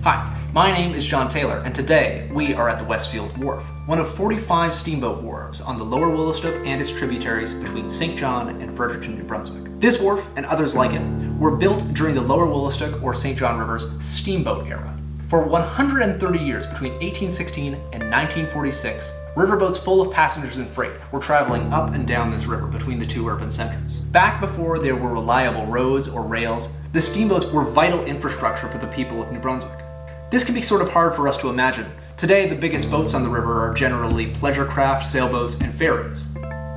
Hi, my name is John Taylor, and today we are at the Westfield Wharf, one of 45 steamboat wharves on the Lower Wolastoq and its tributaries between St. John and Fredericton, New Brunswick. This wharf, and others like it, were built during the Lower Wolastoq or St. John River's steamboat era. For 130 years, between 1816 and 1946, riverboats full of passengers and freight were traveling up and down this river between the two urban centers. Back before there were reliable roads or rails, the steamboats were vital infrastructure for the people of New Brunswick. This can be sort of hard for us to imagine. Today, the biggest boats on the river are generally pleasure craft, sailboats, and ferries.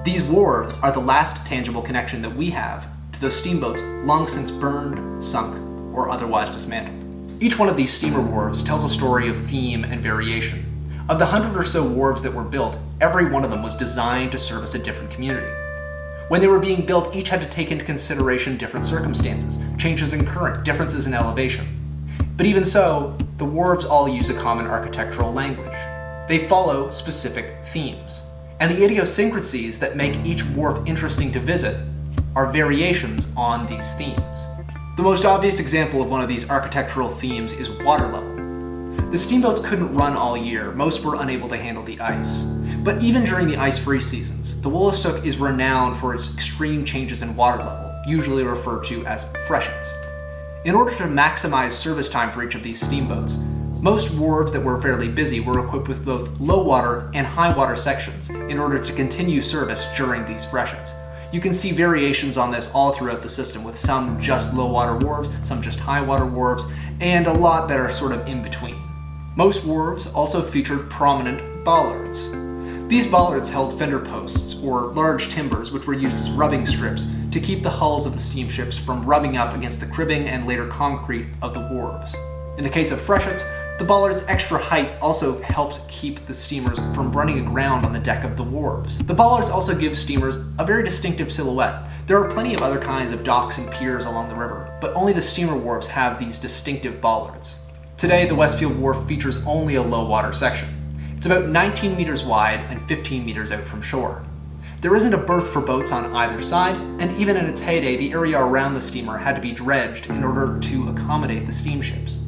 These wharves are the last tangible connection that we have to those steamboats long since burned, sunk, or otherwise dismantled. Each one of these steamer wharves tells a story of theme and variation. Of the 100 or so wharves that were built, every one of them was designed to service a different community. When they were being built, each had to take into consideration different circumstances, changes in current, differences in elevation. But even so, the wharves all use a common architectural language. They follow specific themes. And the idiosyncrasies that make each wharf interesting to visit are variations on these themes. The most obvious example of one of these architectural themes is water level. The steamboats couldn't run all year, most were unable to handle the ice. But even during the ice-free seasons, the Wolastoq is renowned for its extreme changes in water level, usually referred to as freshets. In order to maximize service time for each of these steamboats, most wharves that were fairly busy were equipped with both low water and high water sections in order to continue service during these freshets. You can see variations on this all throughout the system, with some just low water wharves, some just high water wharves, and a lot that are sort of in between. Most wharves also featured prominent bollards. These bollards held fender posts, or large timbers, which were used as rubbing strips to keep the hulls of the steamships from rubbing up against the cribbing and later concrete of the wharves. In the case of freshets, the bollard's extra height also helped keep the steamers from running aground on the deck of the wharves. The bollards also give steamers a very distinctive silhouette. There are plenty of other kinds of docks and piers along the river, but only the steamer wharves have these distinctive bollards. Today, the Westfield Wharf features only a low water section. It's about 19 meters wide and 15 meters out from shore. There isn't a berth for boats on either side, and even in its heyday, the area around the steamer had to be dredged in order to accommodate the steamships.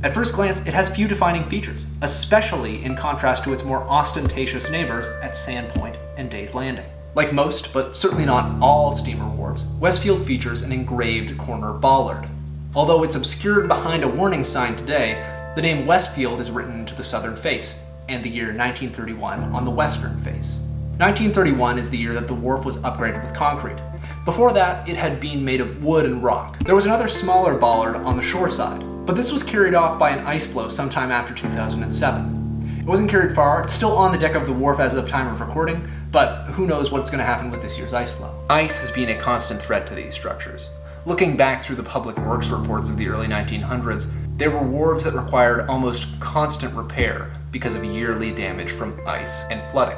At first glance, it has few defining features, especially in contrast to its more ostentatious neighbors at Sandpoint and Day's Landing. Like most, but certainly not all steamer wharves, Westfield features an engraved corner bollard. Although it's obscured behind a warning sign today, the name Westfield is written into the southern face, and the year 1931 on the western face. 1931 is the year that the wharf was upgraded with concrete. Before that, it had been made of wood and rock. There was another smaller bollard on the shore side, but this was carried off by an ice flow sometime after 2007. It wasn't carried far, it's still on the deck of the wharf as of time of recording, but who knows what's going to happen with this year's ice flow. Ice has been a constant threat to these structures. Looking back through the public works reports of the early 1900s, there were wharves that required almost constant repair because of yearly damage from ice and flooding.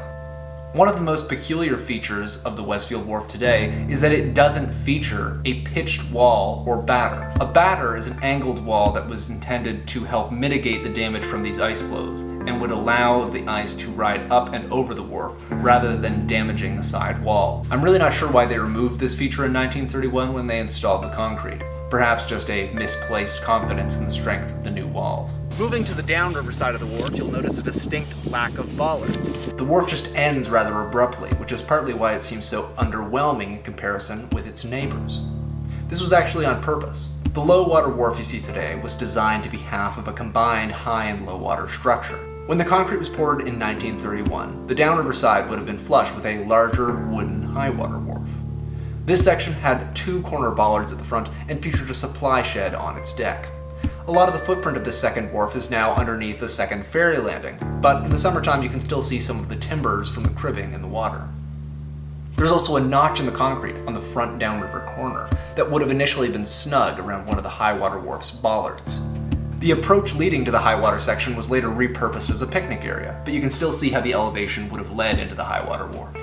One of the most peculiar features of the Westfield Wharf today is that it doesn't feature a pitched wall or batter. A batter is an angled wall that was intended to help mitigate the damage from these ice flows and would allow the ice to ride up and over the wharf rather than damaging the side wall. I'm really not sure why they removed this feature in 1931 when they installed the concrete. Perhaps just a misplaced confidence in the strength of the new walls. Moving to the downriver side of the wharf, you'll notice a distinct lack of bollards. The wharf just ends rather abruptly, which is partly why it seems so underwhelming in comparison with its neighbors. This was actually on purpose. The low water wharf you see today was designed to be half of a combined high and low water structure. When the concrete was poured in 1931, the downriver side would have been flush with a larger wooden high water wharf. This section had two corner bollards at the front and featured a supply shed on its deck. A lot of the footprint of this second wharf is now underneath the second ferry landing, but in the summertime you can still see some of the timbers from the cribbing in the water. There's also a notch in the concrete on the front downriver corner that would have initially been snug around one of the high water wharf's bollards. The approach leading to the high water section was later repurposed as a picnic area, but you can still see how the elevation would have led into the high water wharf.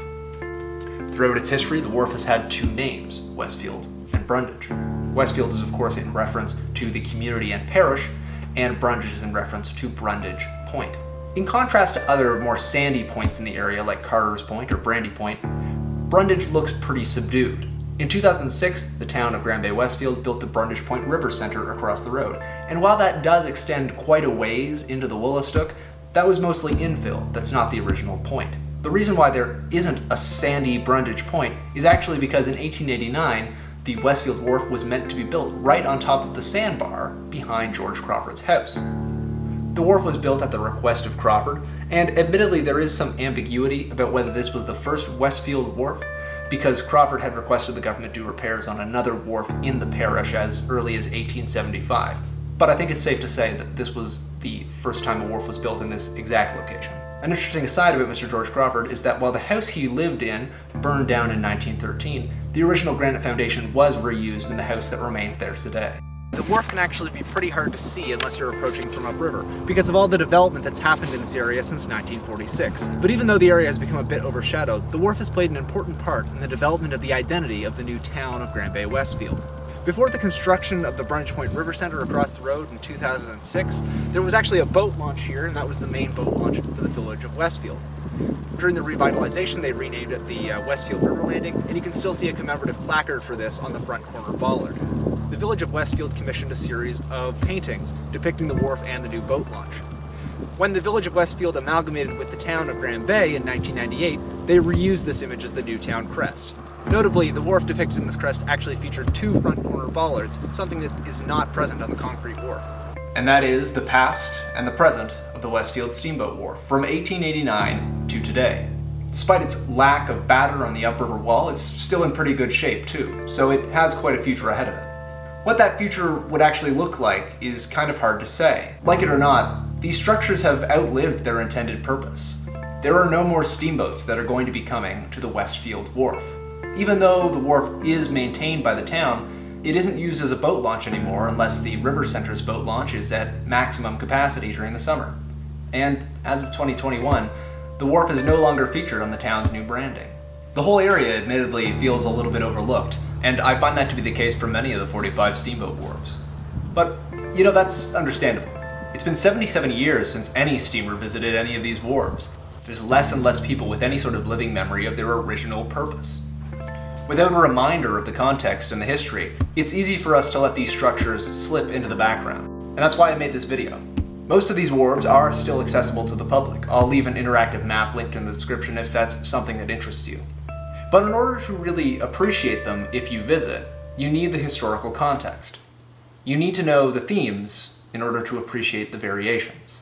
Throughout its history, the wharf has had two names, Westfield and Brundage. Westfield is of course in reference to the community and parish, and Brundage is in reference to Brundage Point. In contrast to other more sandy points in the area like Carter's Point or Brandy Point, Brundage looks pretty subdued. In 2006, the town of Bay-Westfield built the Brundage Point River Center across the road, and while that does extend quite a ways into the Wolastoq, that was mostly infill. That's not the original point. The reason why there isn't a sandy Brundage Point is actually because in 1889, the Westfield Wharf was meant to be built right on top of the sandbar behind George Crawford's house. The wharf was built at the request of Crawford, and admittedly there is some ambiguity about whether this was the first Westfield Wharf, because Crawford had requested the government do repairs on another wharf in the parish as early as 1875. But I think it's safe to say that this was the first time a wharf was built in this exact location. An interesting aside about Mr. George Crawford is that while the house he lived in burned down in 1913, the original granite foundation was reused in the house that remains there today. The wharf can actually be pretty hard to see unless you're approaching from upriver, because of all the development that's happened in this area since 1946. But even though the area has become a bit overshadowed, the wharf has played an important part in the development of the identity of the new town of Bay-Westfield. Before the construction of the Brundage Point River Center across the road in 2006, there was actually a boat launch here, and that was the main boat launch for the village of Westfield. During the revitalization, they renamed it the Westfield River Landing, and you can still see a commemorative placard for this on the front corner bollard. The village of Westfield commissioned a series of paintings depicting the wharf and the new boat launch. When the village of Westfield amalgamated with the town of Grand Bay in 1998, they reused this image as the new town crest. Notably, the wharf depicted in this crest actually featured two front corner bollards, something that is not present on the concrete wharf. And that is the past and the present of the Westfield Steamboat Wharf from 1889 to today. Despite its lack of batter on the upriver wall, it's still in pretty good shape too, so it has quite a future ahead of it. What that future would actually look like is kind of hard to say. Like it or not, these structures have outlived their intended purpose. There are no more steamboats that are going to be coming to the Westfield Wharf. Even though the wharf is maintained by the town, it isn't used as a boat launch anymore unless the River Center's boat launch is at maximum capacity during the summer. And as of 2021, the wharf is no longer featured on the town's new branding. The whole area admittedly feels a little bit overlooked, and I find that to be the case for many of the 45 Steamboat Wharves. But, that's understandable. It's been 77 years since any steamer visited any of these wharves. There's less and less people with any sort of living memory of their original purpose. Without a reminder of the context and the history, it's easy for us to let these structures slip into the background. And that's why I made this video. Most of these wharves are still accessible to the public. I'll leave an interactive map linked in the description if that's something that interests you. But in order to really appreciate them if you visit, you need the historical context. You need to know the themes in order to appreciate the variations.